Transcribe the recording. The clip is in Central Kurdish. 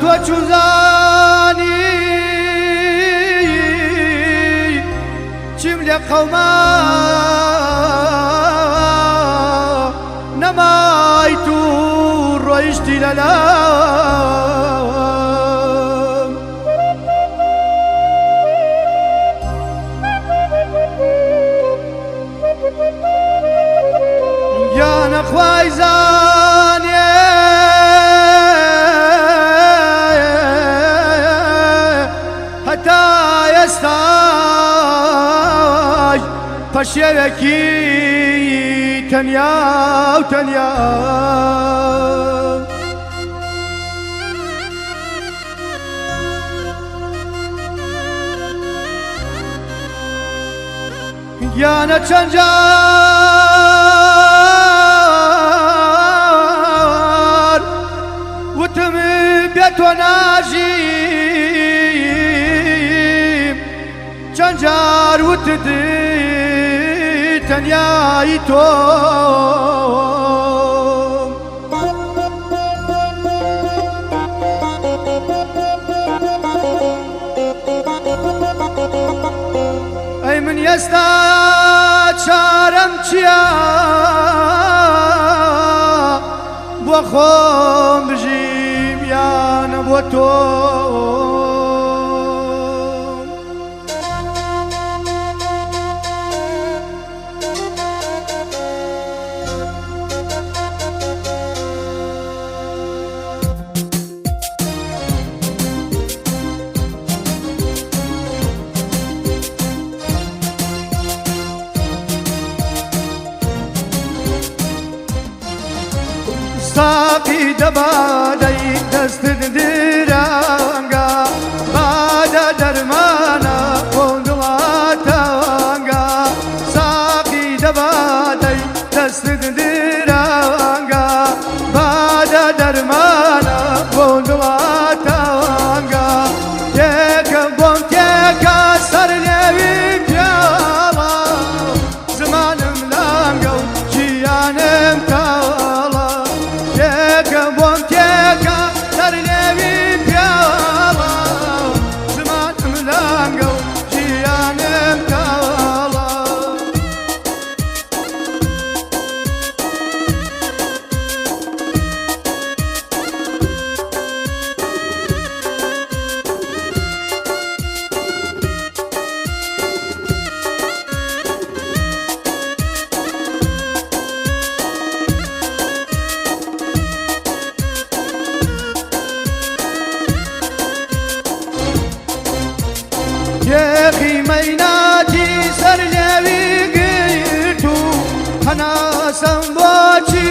تۆ چوزانی چیم لێ قەوما نەمای تو ڕۆیشتی لەلام گیانە خوای زانێ هەتا ئێستاش پەشێوێکی تەنیا و تەنیا گیانە چەند جار وتم بێ تۆ ناژیم چەند جار وتت تەنیایی تۆ ئەی من ئێستا چارەم چییە بۆ خۆم بژیم یانە بۆ تۆ ساقی دەبادەی دەستت درەنگە بادە دەرمانە بۆ دڵاتەنگە ساقی دەبادەی دەستت درەنگە بادە دەرمانە بۆ دڵاتەنگە یەکەم بۆم تێکە سەر لێوی پیاڵە زمانم لەنگە و ژیانم تاڵە بۆم تێکە سەر لێوی پیاڵە زمانم لەنگە و ژیانم تاڵە یەخی مەیناتی سەر لێوی گرت و هەناسەم بۆچی